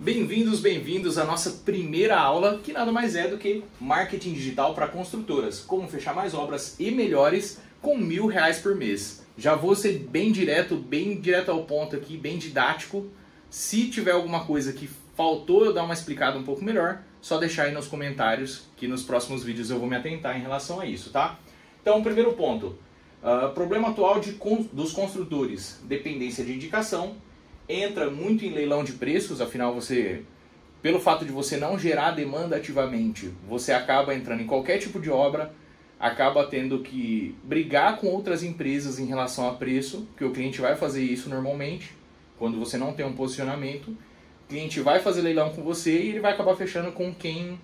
Bem-vindos, bem-vindos à nossa primeira aula, que nada mais é do que marketing digital para construtoras. Como fechar mais obras e melhores com R$1.000 por mês. Já vou ser bem direto ao ponto aqui, bem didático. Se tiver alguma coisa que faltou eu dar uma explicada um pouco melhor, só deixar aí nos comentários que nos próximos vídeos eu vou me atentar em relação a isso, tá? Então, primeiro ponto, problema atual dos construtores, dependência de indicação. Entra muito em leilão de preços, afinal pelo fato de você não gerar demanda ativamente, você acaba entrando em qualquer tipo de obra, acaba tendo que brigar com outras empresas em relação a preço, que o cliente vai fazer isso normalmente, quando você não tem um posicionamento, o cliente vai fazer leilão com você e ele vai acabar fechando com quem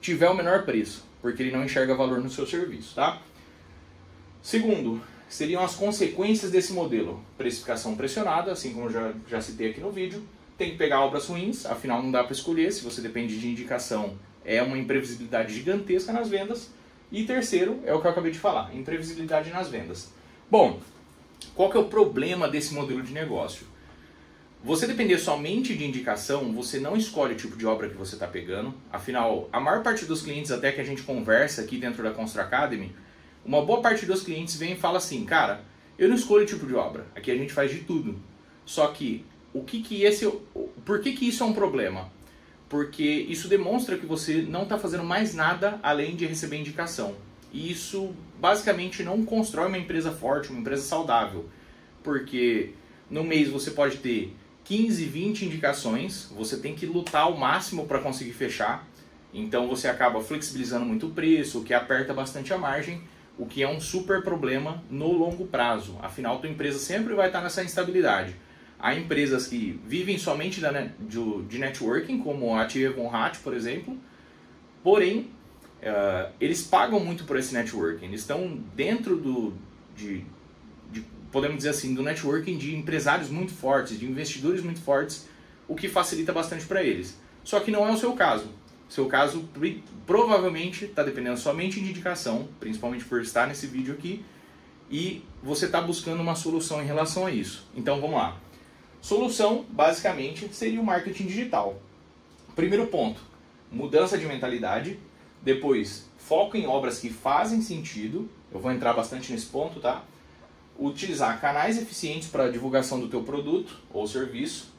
tiver o menor preço, porque ele não enxerga valor no seu serviço, tá? Segundo, seriam as consequências desse modelo. Precificação pressionada, assim como eu já citei aqui no vídeo. Tem que pegar obras ruins, afinal não dá para escolher. Se você depende de indicação, é uma imprevisibilidade gigantesca nas vendas. E terceiro, é o que eu acabei de falar, imprevisibilidade nas vendas. Bom, qual que é o problema desse modelo de negócio? Você depender somente de indicação, você não escolhe o tipo de obra que você está pegando. Afinal, a maior parte dos clientes, até que a gente conversa aqui dentro da Constru Academy, uma boa parte dos clientes vem e fala assim, cara, eu não escolho o tipo de obra, aqui a gente faz de tudo. Só que, por que isso é um problema? Porque isso demonstra que você não está fazendo mais nada além de receber indicação. E isso basicamente não constrói uma empresa forte, uma empresa saudável. Porque no mês você pode ter 15, 20 indicações, você tem que lutar ao máximo para conseguir fechar. Então você acaba flexibilizando muito o preço, o que aperta bastante a margem, o que é um super problema no longo prazo. Afinal, tua empresa sempre vai estar nessa instabilidade. Há empresas que vivem somente de networking, como a Thierry Von Hatt, por exemplo, porém, eles pagam muito por esse networking. Eles estão dentro podemos dizer assim, do networking de empresários muito fortes, de investidores muito fortes, o que facilita bastante para eles. Só que não é o seu caso. Seu caso provavelmente está dependendo somente de indicação, principalmente por estar nesse vídeo aqui, e você está buscando uma solução em relação a isso. Então vamos lá. Solução, basicamente, seria o marketing digital. Primeiro ponto, mudança de mentalidade. Depois, foco em obras que fazem sentido. Eu vou entrar bastante nesse ponto, tá? Utilizar canais eficientes para a divulgação do teu produto ou serviço.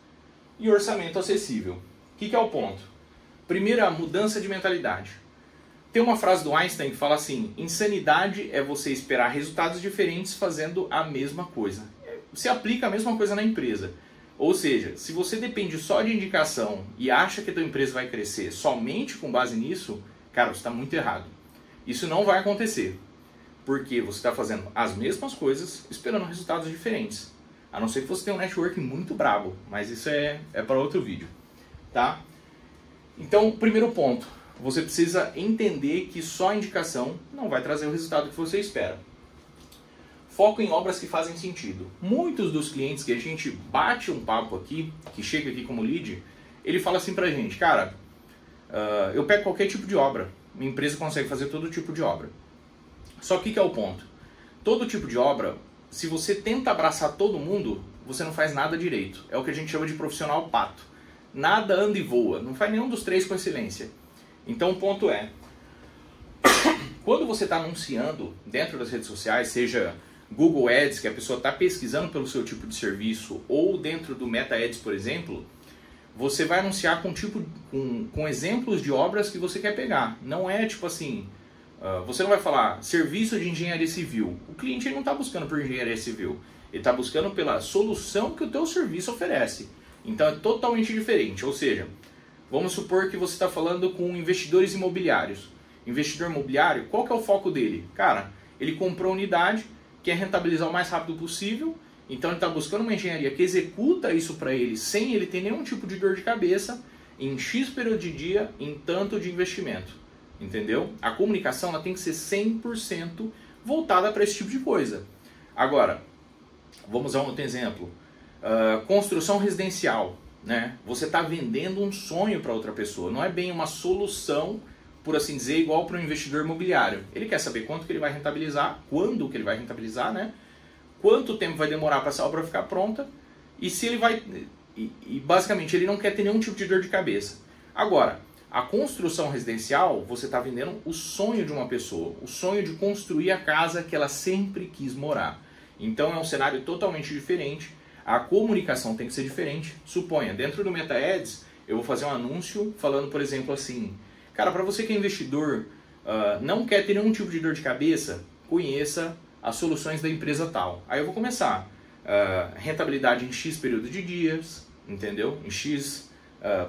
E orçamento acessível. O que é o ponto? Primeiro, a mudança de mentalidade. Tem uma frase do Einstein que fala assim, insanidade é você esperar resultados diferentes fazendo a mesma coisa. Se aplica a mesma coisa na empresa. Ou seja, se você depende só de indicação e acha que a tua empresa vai crescer somente com base nisso, cara, você está muito errado. Isso não vai acontecer. Porque você está fazendo as mesmas coisas esperando resultados diferentes. A não ser que você tenha um networking muito brabo, mas isso é para outro vídeo. Tá? Então, primeiro ponto, você precisa entender que só a indicação não vai trazer o resultado que você espera. Foco em obras que fazem sentido. Muitos dos clientes que a gente bate um papo aqui, que chega aqui como lead, ele fala assim pra gente, cara, eu pego qualquer tipo de obra, minha empresa consegue fazer todo tipo de obra. Só que o que é o ponto? Todo tipo de obra, se você tenta abraçar todo mundo, você não faz nada direito. É o que a gente chama de profissional pato. Nada anda e voa, não faz nenhum dos três com excelência. Então o ponto é, quando você está anunciando dentro das redes sociais, seja Google Ads, que a pessoa está pesquisando pelo seu tipo de serviço, ou dentro do Meta Ads, por exemplo, você vai anunciar com exemplos de obras que você quer pegar. Não é tipo assim, você não vai falar serviço de engenharia civil. O cliente não está buscando por engenharia civil, ele está buscando pela solução que o teu serviço oferece. Então é totalmente diferente, ou seja, vamos supor que você está falando com investidores imobiliários. Investidor imobiliário, qual que é o foco dele? Cara, ele comprou unidade, quer rentabilizar o mais rápido possível, então ele está buscando uma engenharia que executa isso para ele sem ele ter nenhum tipo de dor de cabeça, em X período de dia, em tanto de investimento. Entendeu? A comunicação ela tem que ser 100% voltada para esse tipo de coisa. Agora, vamos a um outro exemplo. Construção residencial, né? Você está vendendo um sonho para outra pessoa, não é bem uma solução, por assim dizer, igual para um investidor imobiliário. Ele quer saber quanto que ele vai rentabilizar, quando que ele vai rentabilizar, né? Quanto tempo vai demorar para essa obra ficar pronta e se ele vai E basicamente ele não quer ter nenhum tipo de dor de cabeça. Agora, a construção residencial, você está vendendo o sonho de uma pessoa, o sonho de construir a casa que ela sempre quis morar. Então é um cenário totalmente diferente, a comunicação tem que ser diferente. Suponha, dentro do Meta Ads, eu vou fazer um anúncio falando, por exemplo, assim, cara, para você que é investidor, não quer ter nenhum tipo de dor de cabeça, conheça as soluções da empresa tal. Aí eu vou começar, rentabilidade em X período de dias, entendeu? Em X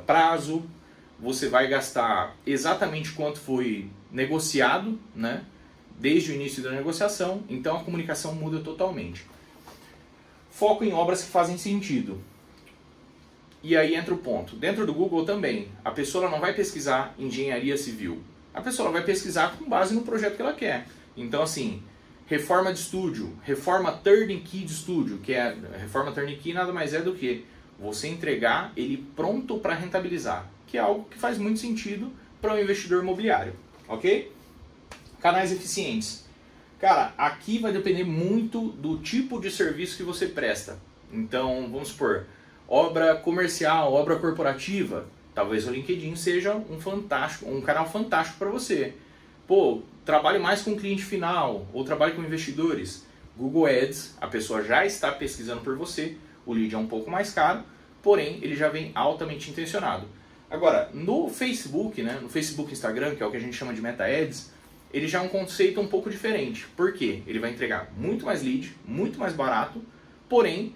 prazo, você vai gastar exatamente quanto foi negociado, né? Desde o início da negociação, então a comunicação muda totalmente. Foco em obras que fazem sentido. E aí entra o ponto. Dentro do Google também, a pessoa não vai pesquisar engenharia civil. A pessoa vai pesquisar com base no projeto que ela quer. Então assim, reforma de estúdio, reforma turnkey de estúdio, que é reforma turnkey nada mais é do que você entregar ele pronto para rentabilizar, que é algo que faz muito sentido para um investidor imobiliário, ok? Canais eficientes. Cara, aqui vai depender muito do tipo de serviço que você presta. Então, vamos supor, obra comercial, obra corporativa, talvez o LinkedIn seja um canal fantástico para você. Pô, trabalhe mais com cliente final ou trabalhe com investidores. Google Ads, a pessoa já está pesquisando por você, o lead é um pouco mais caro, porém ele já vem altamente intencionado. Agora, no Facebook, né, no Facebook e Instagram, que é o que a gente chama de Meta Ads, ele já é um conceito um pouco diferente. Por quê? Ele vai entregar muito mais lead, muito mais barato, porém,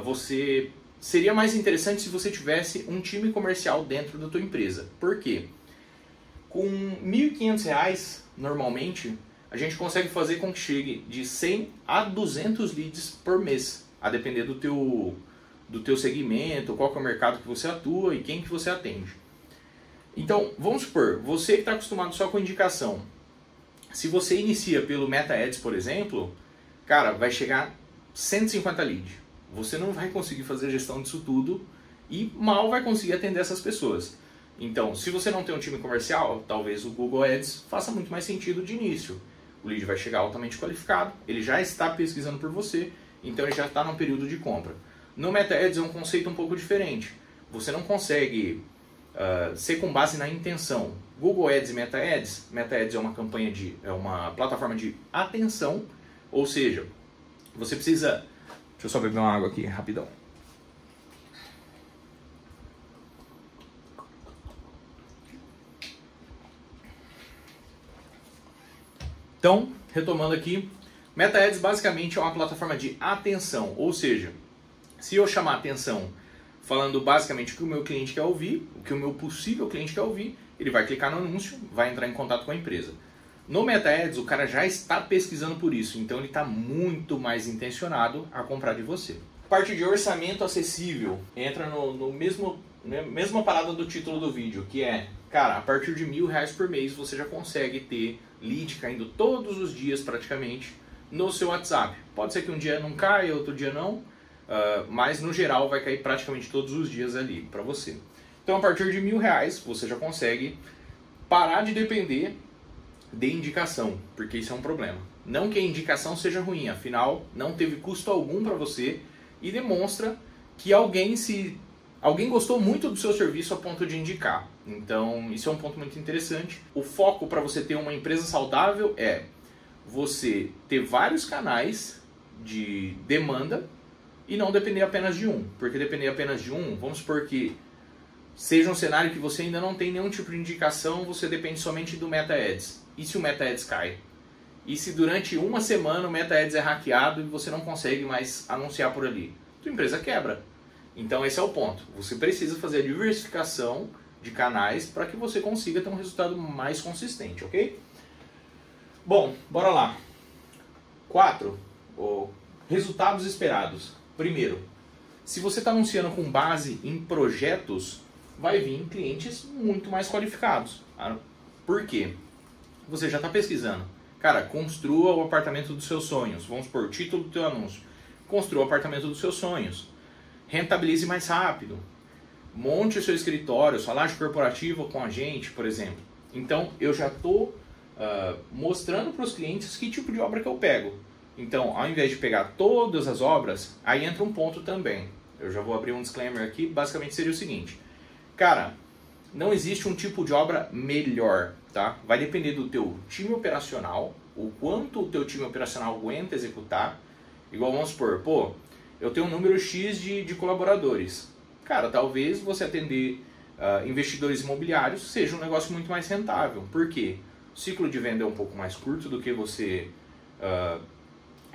você seria mais interessante se você tivesse um time comercial dentro da tua empresa. Por quê? Com R$ 1.500, normalmente, a gente consegue fazer com que chegue de 100 a 200 leads por mês, a depender do teu segmento, qual que é o mercado que você atua e quem que você atende. Então, vamos supor, você que está acostumado só com indicação, se você inicia pelo Meta Ads, por exemplo, cara, vai chegar 150 leads. Você não vai conseguir fazer a gestão disso tudo e mal vai conseguir atender essas pessoas. Então, se você não tem um time comercial, talvez o Google Ads faça muito mais sentido de início. O lead vai chegar altamente qualificado, ele já está pesquisando por você, então ele já está num período de compra. No Meta Ads é um conceito um pouco diferente. Você não consegue ser com base na intenção. Google Ads e Meta Ads. Meta Ads é uma plataforma de atenção, ou seja, você precisa... Deixa eu só beber uma água aqui, rapidão. Então, retomando aqui, Meta Ads basicamente é uma plataforma de atenção, ou seja, se eu chamar atenção falando basicamente o que o meu cliente quer ouvir, o que o meu possível cliente quer ouvir, ele vai clicar no anúncio, vai entrar em contato com a empresa. No Meta Ads, o cara já está pesquisando por isso, então ele está muito mais intencionado a comprar de você. Parte de orçamento acessível entra no mesma parada do título do vídeo, que é, cara, a partir de R$1.000 por mês você já consegue ter lead caindo todos os dias praticamente no seu WhatsApp. Pode ser que um dia não caia, outro dia não, mas no geral vai cair praticamente todos os dias ali para você. Então a partir de R$1.000 você já consegue parar de depender de indicação, porque isso é um problema. Não que a indicação seja ruim, afinal não teve custo algum para você e demonstra que alguém gostou muito do seu serviço a ponto de indicar. Então isso é um ponto muito interessante. O foco para você ter uma empresa saudável é você ter vários canais de demanda e não depender apenas de um. Porque depender apenas de um, vamos supor que seja um cenário que você ainda não tem nenhum tipo de indicação, você depende somente do Meta Ads. E se o Meta Ads cai? E se durante uma semana o Meta Ads é hackeado e você não consegue mais anunciar por ali? Sua empresa quebra. Então esse é o ponto. Você precisa fazer a diversificação de canais para que você consiga ter um resultado mais consistente, ok? Bom, bora lá. 4. Resultados esperados. Primeiro, se você está anunciando com base em projetos, vai vir clientes muito mais qualificados. Por quê? Você já está pesquisando. Cara, construa o apartamento dos seus sonhos. Vamos supor, o título do teu anúncio. Construa o apartamento dos seus sonhos. Rentabilize mais rápido. Monte o seu escritório, sua laje corporativa com a gente, por exemplo. Então, eu já estou mostrando para os clientes que tipo de obra que eu pego. Então, ao invés de pegar todas as obras, aí entra um ponto também. eu já vou abrir um disclaimer aqui, basicamente seria o seguinte. Cara, não existe um tipo de obra melhor, tá? Vai depender do teu time operacional, o quanto o teu time operacional aguenta executar. Igual, vamos supor, pô, eu tenho um número X de colaboradores. Cara, talvez você atender investidores imobiliários seja um negócio muito mais rentável. Por quê? O ciclo de venda é um pouco mais curto do que você...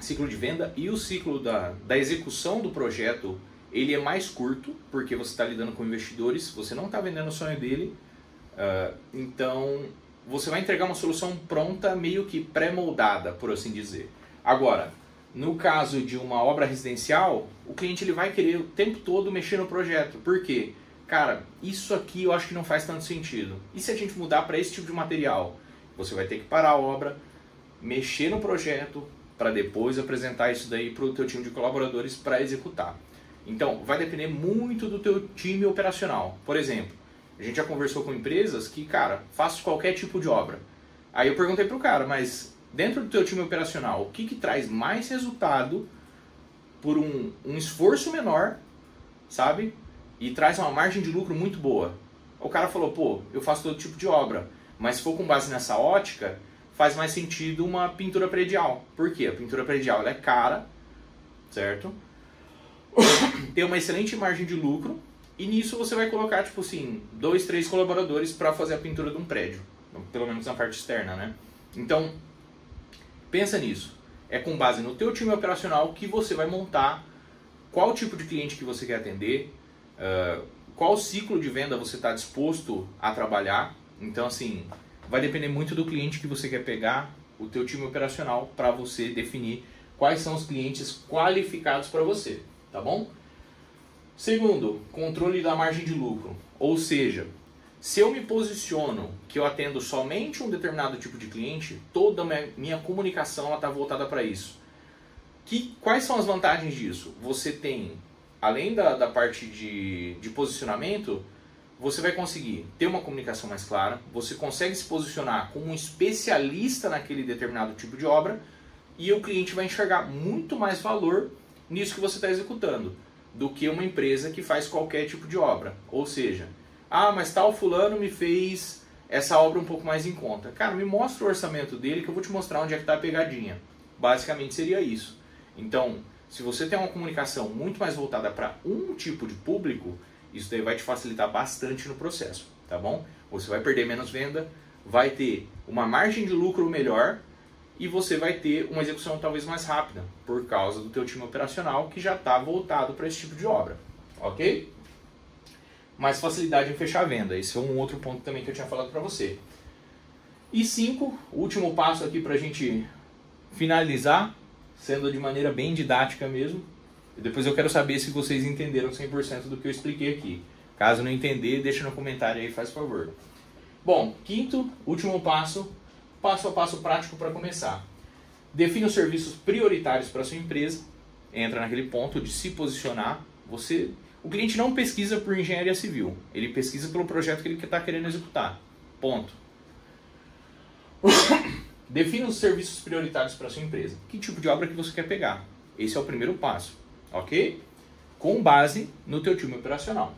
ciclo de venda e o ciclo da execução do projeto, ele é mais curto, porque você está lidando com investidores, você não está vendendo o sonho dele, então você vai entregar uma solução pronta, meio que pré-moldada, por assim dizer. Agora, no caso de uma obra residencial, o cliente ele vai querer o tempo todo mexer no projeto. Por quê? Cara, isso aqui eu acho que não faz tanto sentido. E se a gente mudar para esse tipo de material? Você vai ter que parar a obra, mexer no projeto, para depois apresentar isso daí para o teu time de colaboradores para executar. Então, vai depender muito do teu time operacional. Por exemplo, a gente já conversou com empresas que, cara, faço qualquer tipo de obra. Aí eu perguntei pro cara, mas dentro do teu time operacional, o que traz mais resultado por um esforço menor, sabe? E traz uma margem de lucro muito boa. O cara falou, pô, eu faço todo tipo de obra, mas se for com base nessa ótica, faz mais sentido uma pintura predial. Por quê? A pintura predial ela é cara, certo? Tem uma excelente margem de lucro e nisso você vai colocar, tipo assim, 2, 3 colaboradores para fazer a pintura de um prédio, pelo menos na parte externa, né? Então, pensa nisso. É com base no teu time operacional que você vai montar qual tipo de cliente que você quer atender, qual ciclo de venda você está disposto a trabalhar. Então, assim, vai depender muito do cliente que você quer pegar, o teu time operacional, para você definir quais são os clientes qualificados para você, tá bom? Segundo, controle da margem de lucro. Ou seja, se eu me posiciono que eu atendo somente um determinado tipo de cliente, toda a minha comunicação está voltada para isso. Quais são as vantagens disso? Você tem, além da parte de posicionamento, você vai conseguir ter uma comunicação mais clara, você consegue se posicionar como um especialista naquele determinado tipo de obra e o cliente vai enxergar muito mais valor nisso que você está executando do que uma empresa que faz qualquer tipo de obra. Ou seja, mas tal fulano me fez essa obra um pouco mais em conta. Cara, me mostra o orçamento dele que eu vou te mostrar onde é que está a pegadinha. Basicamente seria isso. Então, se você tem uma comunicação muito mais voltada para um tipo de público, isso daí vai te facilitar bastante no processo, tá bom? Você vai perder menos venda, vai ter uma margem de lucro melhor e você vai ter uma execução talvez mais rápida por causa do teu time operacional que já está voltado para esse tipo de obra, ok? Mais facilidade em fechar a venda, esse é um outro ponto também que eu tinha falado para você. E 5, último passo aqui para a gente finalizar, sendo de maneira bem didática mesmo. E depois eu quero saber se vocês entenderam 100% do que eu expliquei aqui. Caso não entender, deixa no comentário aí, faz favor. Bom, quinto, último passo a passo prático para começar. Define os serviços prioritários para a sua empresa. Entra naquele ponto de se posicionar. O cliente não pesquisa por engenharia civil, ele pesquisa pelo projeto que ele está querendo executar. Ponto. Defina os serviços prioritários para a sua empresa. Que tipo de obra que você quer pegar? Esse é o primeiro passo, ok? Com base no teu time operacional.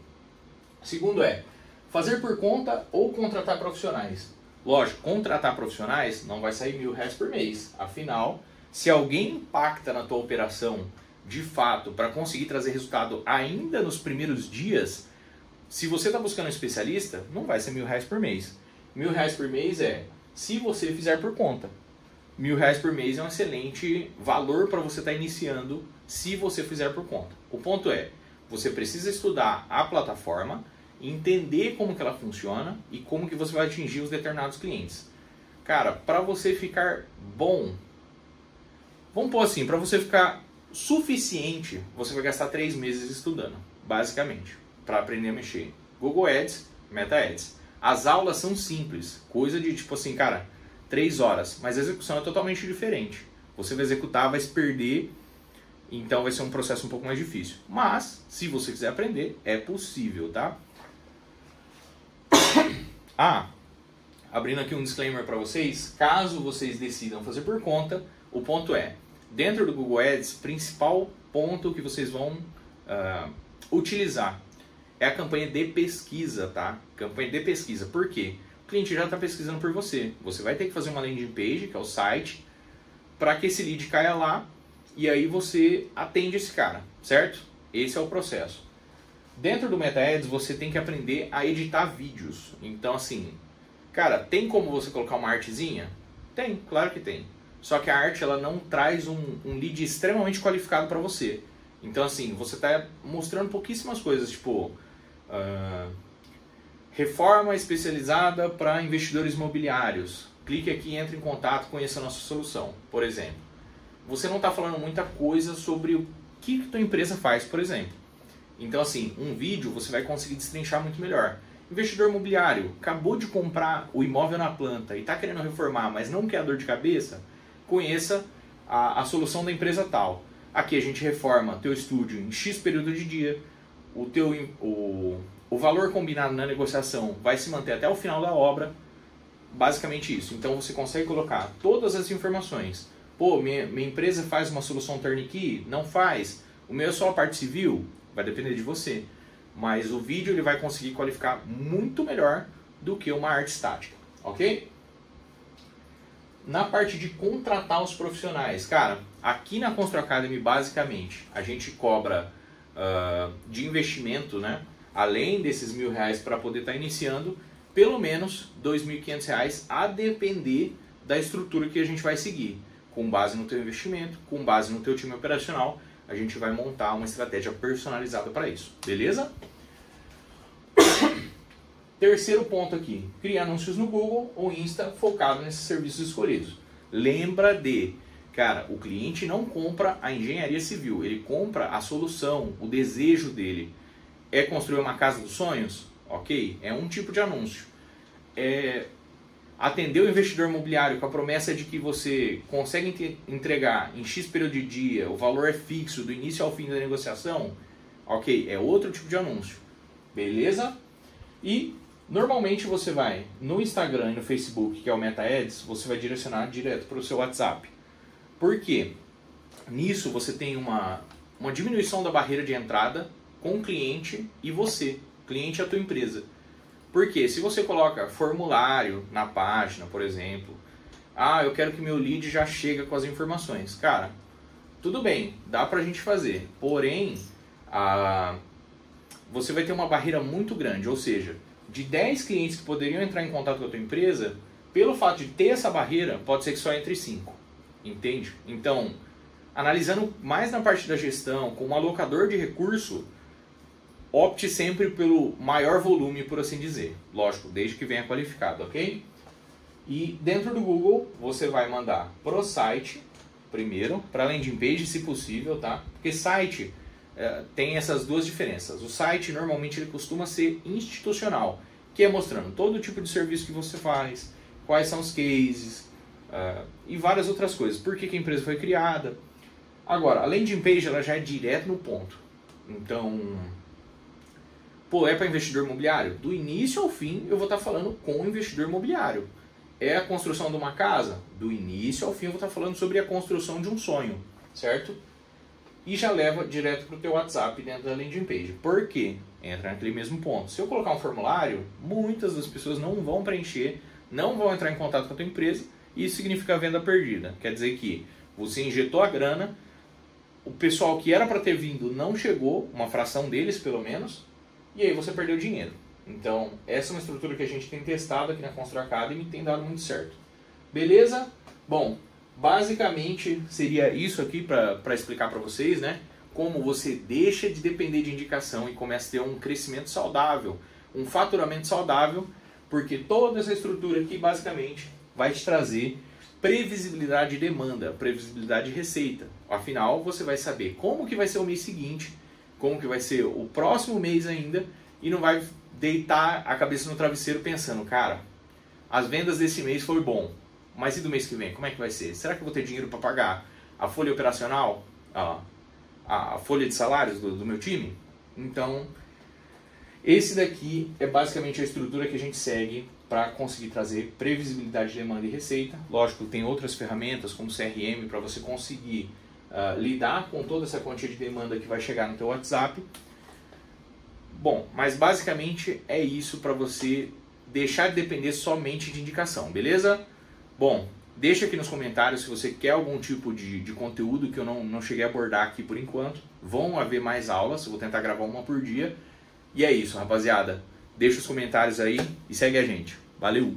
Segundo é, fazer por conta ou contratar profissionais. Lógico, contratar profissionais não vai sair R$1.000 por mês. Afinal, se alguém impacta na tua operação de fato para conseguir trazer resultado ainda nos primeiros dias, se você está buscando um especialista, não vai ser R$1.000 por mês. R$1.000 por mês é se você fizer por conta. R$1.000 por mês é um excelente valor para você estar iniciando se você fizer por conta. O ponto é, você precisa estudar a plataforma, entender como que ela funciona e como que você vai atingir os determinados clientes. Cara, para você ficar bom, vamos pôr assim, para você ficar suficiente, você vai gastar 3 meses estudando, basicamente, para aprender a mexer. Google Ads, Meta Ads. As aulas são simples, coisa de tipo assim, cara, 3 horas, mas a execução é totalmente diferente. Você vai executar, vai se perder, então vai ser um processo um pouco mais difícil. Mas, se você quiser aprender, é possível, tá? Abrindo aqui um disclaimer para vocês, caso vocês decidam fazer por conta, o ponto é, dentro do Google Ads, principal ponto que vocês vão utilizar é a campanha de pesquisa, tá? Campanha de pesquisa. Por quê? O cliente já está pesquisando por você. Você vai ter que fazer uma landing page, que é o site, para que esse lead caia lá e aí você atende esse cara, certo? Esse é o processo. Dentro do Meta Ads você tem que aprender a editar vídeos. Então assim, cara, tem como você colocar uma artezinha? Tem, claro que tem. Só que a arte ela não traz um lead extremamente qualificado para você. Então assim, você está mostrando pouquíssimas coisas, tipo reforma especializada para investidores imobiliários. Clique aqui e entre em contato, conheça a nossa solução, por exemplo. Você não está falando muita coisa sobre o que a tua empresa faz, por exemplo. Então assim, um vídeo você vai conseguir destrinchar muito melhor. Investidor imobiliário, acabou de comprar o imóvel na planta e está querendo reformar, mas não quer dor de cabeça? Conheça a solução da empresa tal. Aqui a gente reforma teu estúdio em X período de dia, o valor combinado na negociação vai se manter até o final da obra, basicamente isso. Então você consegue colocar todas as informações. Pô, minha empresa faz uma solução turnkey? Não faz. O meu é só a parte civil? Vai depender de você. Mas o vídeo ele vai conseguir qualificar muito melhor do que uma arte estática, ok? Na parte de contratar os profissionais, cara, aqui na Constru Academy basicamente a gente cobra de investimento, né? Além desses R$1.000 para poder estar iniciando, pelo menos R$2.500 a depender da estrutura que a gente vai seguir. Com base no teu investimento, com base no teu time operacional, a gente vai montar uma estratégia personalizada para isso, beleza? Terceiro ponto aqui, criar anúncios no Google ou Insta focado nesses serviços escolhidos. Lembra de, cara, o cliente não compra a engenharia civil, ele compra a solução, o desejo dele. É construir uma casa dos sonhos? Ok, é um tipo de anúncio. Atender o investidor imobiliário com a promessa de que você consegue entregar em X período de dia, o valor é fixo do início ao fim da negociação? Ok, é outro tipo de anúncio. Beleza? E normalmente você vai no Instagram e no Facebook, que é o Meta Ads, você vai direcionar direto para o seu WhatsApp. Por quê? Nisso você tem uma diminuição da barreira de entrada com o cliente e você, cliente é a tua empresa. Porque se você coloca formulário na página, por exemplo, eu quero que meu lead já chegue com as informações. Cara, tudo bem, dá pra gente fazer. Porém, você vai ter uma barreira muito grande. Ou seja, de 10 clientes que poderiam entrar em contato com a tua empresa, pelo fato de ter essa barreira, pode ser que só entre 5. Entende? Então, analisando mais na parte da gestão, como alocador de recurso, opte sempre pelo maior volume, por assim dizer. Lógico, desde que venha qualificado, ok? E dentro do Google, você vai mandar pro site, primeiro, para landing page, se possível, tá? Porque site tem essas duas diferenças. O site, normalmente, ele costuma ser institucional, que é mostrando todo tipo de serviço que você faz, quais são os cases, e várias outras coisas. Por que a empresa foi criada. Agora, a landing page, ela já é direto no ponto. Então, pô, é para investidor imobiliário? Do início ao fim eu vou estar falando com o investidor imobiliário. É a construção de uma casa? Do início ao fim eu vou estar falando sobre a construção de um sonho, certo? E já leva direto para o teu WhatsApp dentro da landing page. Por quê? Entra naquele mesmo ponto. Se eu colocar um formulário, muitas das pessoas não vão preencher, não vão entrar em contato com a tua empresa, e isso significa venda perdida. Quer dizer que você injetou a grana, o pessoal que era para ter vindo não chegou, uma fração deles pelo menos, e aí você perdeu dinheiro. Então, essa é uma estrutura que a gente tem testado aqui na Constru Academy e tem dado muito certo. Beleza? Bom, basicamente seria isso aqui para explicar para vocês, né? Como você deixa de depender de indicação e começa a ter um crescimento saudável, um faturamento saudável, porque toda essa estrutura aqui basicamente vai te trazer previsibilidade de demanda, previsibilidade de receita. Afinal, você vai saber como que vai ser o mês seguinte, como que vai ser o próximo mês ainda, e não vai deitar a cabeça no travesseiro pensando, cara, as vendas desse mês foi bom, mas e do mês que vem, como é que vai ser? Será que eu vou ter dinheiro para pagar a folha operacional, a folha de salários do meu time? Então, esse daqui é basicamente a estrutura que a gente segue para conseguir trazer previsibilidade de demanda e receita. Lógico, tem outras ferramentas como CRM para você conseguir lidar com toda essa quantia de demanda que vai chegar no teu WhatsApp. Bom, mas basicamente é isso para você deixar de depender somente de indicação, beleza? Bom, deixa aqui nos comentários se você quer algum tipo de conteúdo que eu não cheguei a abordar aqui por enquanto. Vão haver mais aulas, eu vou tentar gravar uma por dia. E é isso, rapaziada. Deixa os comentários aí e segue a gente. Valeu!